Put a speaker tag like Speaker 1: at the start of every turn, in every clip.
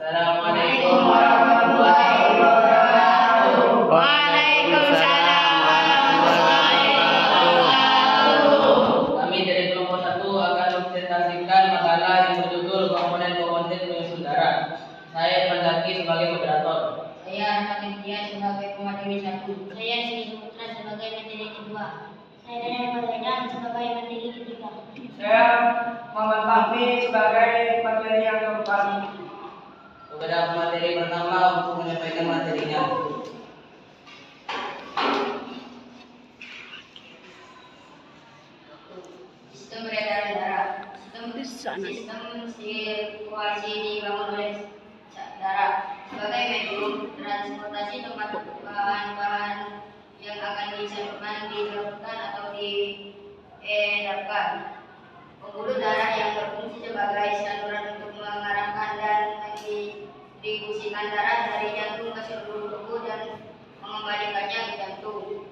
Speaker 1: Assalamualaikum warahmatullahi wabarakatuh.
Speaker 2: Waalaikumsalam warahmatullahi wabarakatuh.
Speaker 1: Kami dari kelompok 1 akan mempresentasikan makalah yang berjudul komponen-komponen penyusun darah. Saya Panjaki sebagai moderator.
Speaker 3: Saya Rahmat India sebagai pemateri 1.
Speaker 4: Saya Sri Putra sebagai materi kedua. Saya Daniel Padaidan sebagai materi ketiga.
Speaker 5: Saya Muhammad Fahmi sebagai materi yang keempat.
Speaker 1: Kepada materi pertama untuk menyampaikan materinya.
Speaker 3: Sistem peredaran darah. Sistem sirkulasi dibangun oleh darah sebagai medium transportasi tempat bahan-bahan yang akan disalurkan, dilakukan atau diedarkan. Pembuluh darah yang berfungsi sebagai saluran untuk mengarahkan dan mendistribusikan darah dari jantung ke seluruh tubuh dan mengembalikannya ke jantung.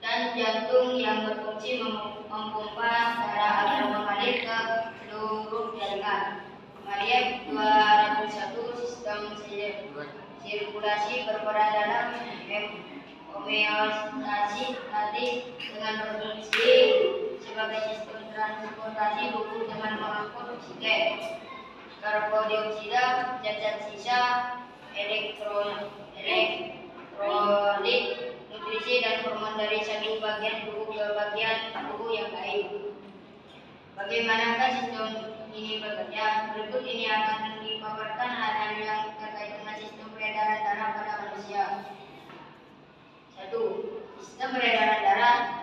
Speaker 3: Dan jantung yang berfungsi memompa darah agar mengalir ke seluruh jaringan. Mariam 201 sistem sirkulasi berperan dalam homeostasi tadi dengan berfungsi sebagai sistem transportasi tubuh dengan mengangkut oksigen, karbondioksida, zat-zat sisa, elektrolit, nutrisi dan hormon dari satu bagian tubuh ke bagian tubuh yang lain. Bagaimanakah sistem ini bekerja? Berikut ini akan dipaparkan hal-hal yang terkait dengan sistem peredaran darah pada manusia. 1. Sistem peredaran darah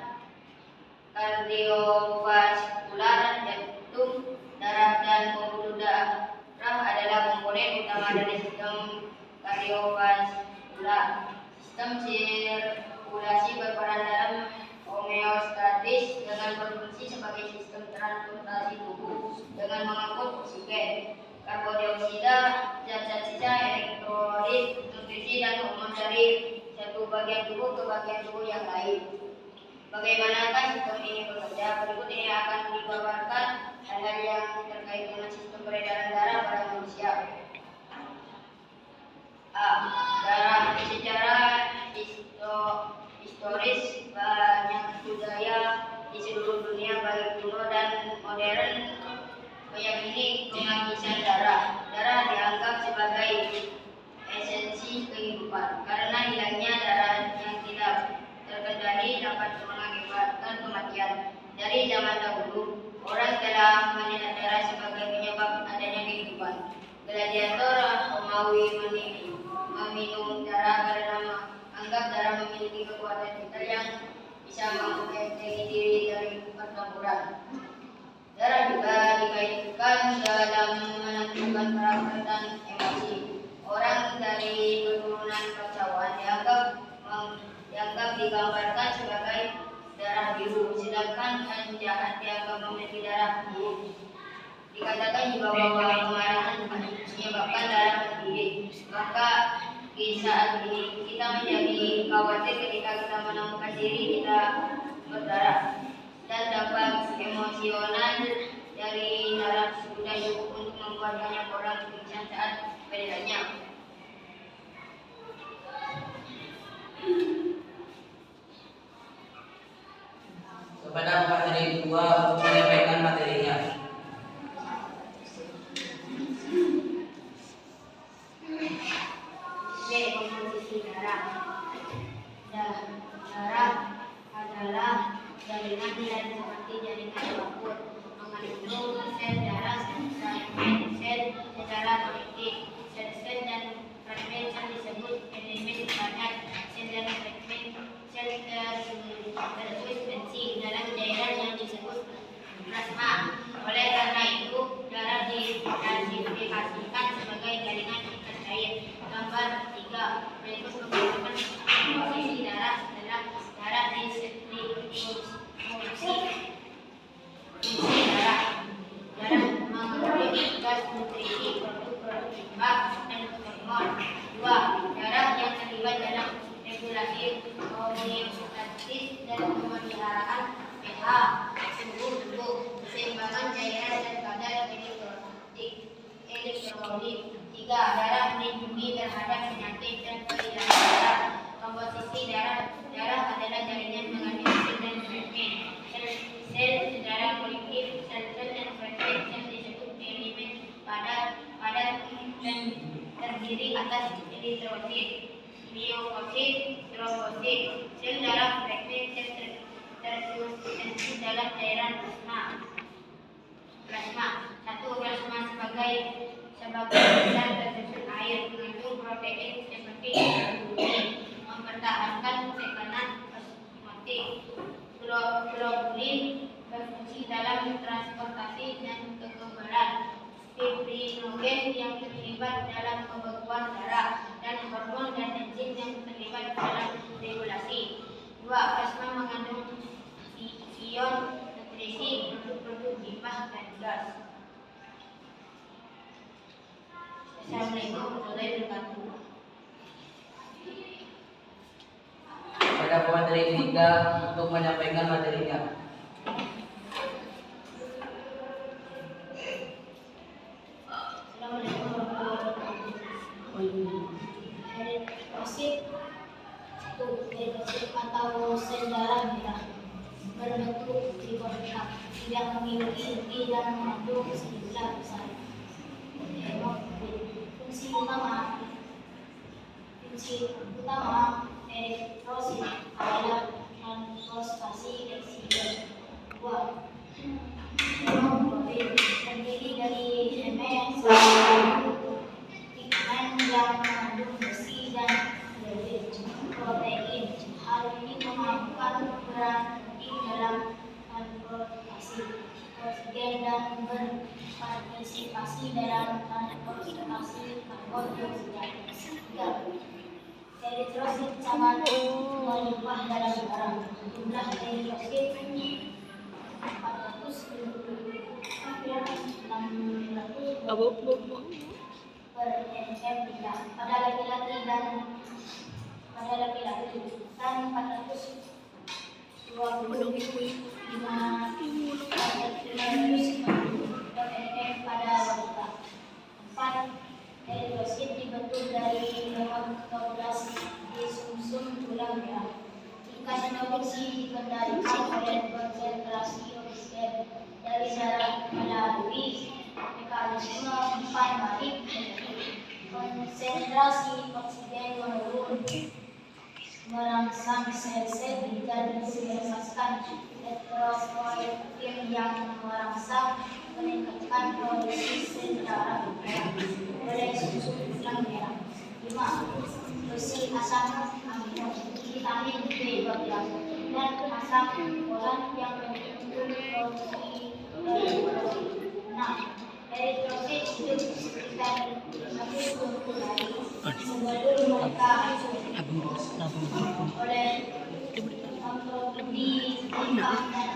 Speaker 3: kardiovaskular, jantung, darah, dan pembuluh darah adalah komponen utama dari sistem kardiovaskular. Sistem sirkulasi berperan dalam homeostatis dengan berfungsi sebagai sistem transportasi tubuh dengan mengangkut oksigen, karbondioksida, zat-zat sisa, elektrolit, nutrisi, dan hormon dari satu bagian tubuh ke bagian tubuh yang lain. Bagaimanakah sistem ini bekerja? Berikut ini akan dipaparkan hal-hal yang terkait dengan sistem peredaran darah pada manusia. A. Darah. Secara historis banyak budaya di seluruh dunia baik kuno dan modern meyakini penghabisan darah. Darah dianggap sebagai esensi kehidupan karena hilangnya darah yang tidak terkendali dapat mengakibatkan kematian. Dari zaman dahulu, orang telah melihat darah sebagai penyebab adanya kehidupan. Gladiator Romawi meminum darah karena menganggap darah memiliki kekuatan vital yang bisa membentengi diri dari pertempuran. Darah juga dikaitkan dalam menentukan perasaan emosi. Orang dari keturunan bangsawan dianggap digambarkan sebagai darah biru, sedangkan penjahat dianggap memiliki darah biru. Dikatakan juga bahwa kemarahan menyebabkan darah mendidih. Maka di saat ini kita menjadi khawatir ketika kita menemukan diri kita berdarah dan dapat emosional dari darah sudah cukup untuk membuat banyak orang pingsan saat melihatnya.
Speaker 1: Kepada materi kedua untuk menyampaikan materinya.
Speaker 4: Komposisi darah. Darah adalah jaringan yang seperti jaringan lembu, mengandung sel darah, fragmen sel secara politik. Sel-sel dan fragmen sel disebut elemen padat. Sel dan fragmen sel tersuspensi dalam cairan yang disebut plasma. Oleh karena itu, darah diklasifikasikan sebagai jaringan ikat cair. Gambar 3. Berikut pembahasan komposisi darah setelah darah distribusi. Fungsi darah. Darah mengandung gas, nutrisi, produk-produk limbah, dan hormon. 2. Darah yang terlibat dalam regulasi homeostatis dan pemeliharaan pH, suhu tubuh, keseimbangan cairan dan kadar elektrolit.
Speaker 3: hidrolit. 3. Darah melindungi terhadap penyakit dan peredaran darah. Komposisi darah adalah jaringan mengandung sel dan fragmen. Sel darah kolektif, sel-sel dan fragmen sel disebut elemen padat dan terdiri atas eritrosit, leukosit, trombosit. Sel darah fragmen sel tersusun dalam cairan plasma. 1. Plasma sebagai sel tersusun air, mengandung protein seperti globulin, mempertahankan tekanan osmotik. Globulin berfungsi dalam transportasi dan kekebalan. Fibrinogen yang terlibat dalam pembekuan darah, dan hormon dan enzim yang terlibat dalam regulasi. 2. Plasma mengandung ion, nutrisi, produk-produk limbah dan gas. Assalamualaikum warahmatullahi wabarakatuh.
Speaker 1: Pada pemateri ketiga untuk menyampaikan materinya.
Speaker 4: Assalamualaikum warahmatullahi wabarakatuh. Eritrosit atau sel darah merah berbentuk trigonoid, tidak memiliki inti dan mengandung sejumlah besar hemoglobin. Fungsi utama eritrosit adalah transfosfasi oksigen. 2. Hemoglobin terdiri dari pigmen yang mengandung besi dan protein. Hal ini memainkan peran penting dalam transportasi oksigen dan berpartisipasi dalam transportasi karbon dioksida. 3. Eritrosit sangat melimpah dalam darah. Jumlah eritrosit 400 per ml pada laki-laki dan 425 per ml pada wanita. 4. Eritrosit dibentuk dari hemoglobin di sumsum tulang merah. Tingkat produksi dikendalikan oleh konsentrasi oksigen dari darah melalui mekanisme umpan balik. Konsentrasi oksigen menurun merangsang sel-sel ginjal dilepaskan elektropoietin yang merangsang meningkatkan produksi sel darah oleh sumsum tulang merah. 5. Besi, asam amino, vitamin B12 dan asam folat yang penting untuk produksi eritrosit. 6. Eritrosit hidup sekitar 50 hari sebelum mereka oleh memproduksi limbah dan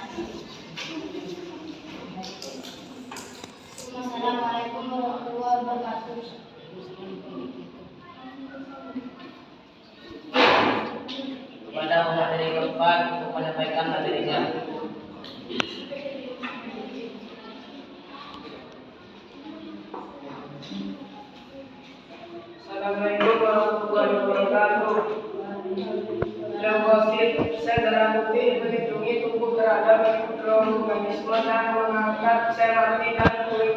Speaker 4: Assalamualaikum warahmatullahi wabarakatuh.
Speaker 1: Pada pemateri keempat untuk menyampaikan materinya.
Speaker 5: Assalamualaikum warahmatullahi wabarakatuh. Leukosit, sel darah putih, melindungi tubuh terhadap mikroorganisme dan mengangkat sel mati dan kulit.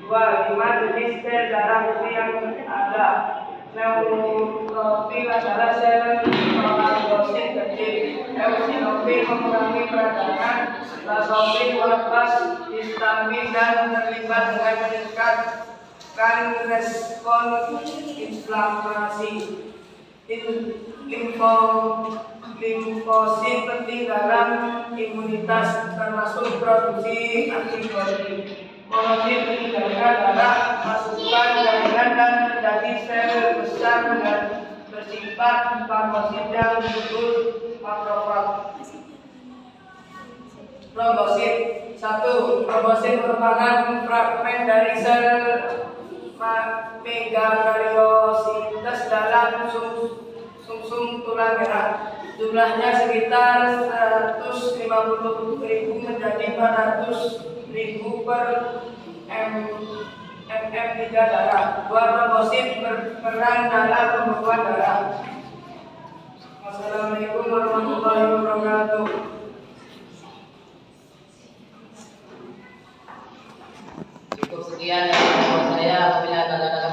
Speaker 5: 2. 5 jenis sel darah putih yang ada. Neutrofil adalah sel fagosit kecil. Eosinofil mengurangi peradangan. Basofil melepas histamin dan terlibat dengan meningkatkan respon inflamasi. Limfosit penting dalam imunitas, termasuk produksi antibodi. Monosit meninggalkan darah, masukkan jaringan dan menjadi sel besar dan bersifat fagosit yang disebut makrofag. Trombosit. 1. Trombosit merupakan fragmen dari sel megakaryosites dalam sumsum tulang merah. Jumlahnya sekitar 150.000 menjadi 400.000 per ml. F3 darah. 2 trombosit berperan dalam pembekuan darah. Wassalamualaikum warahmatullahi wabarakatuh.
Speaker 1: Cukup sekian dari saya. Apabila ada kata-kata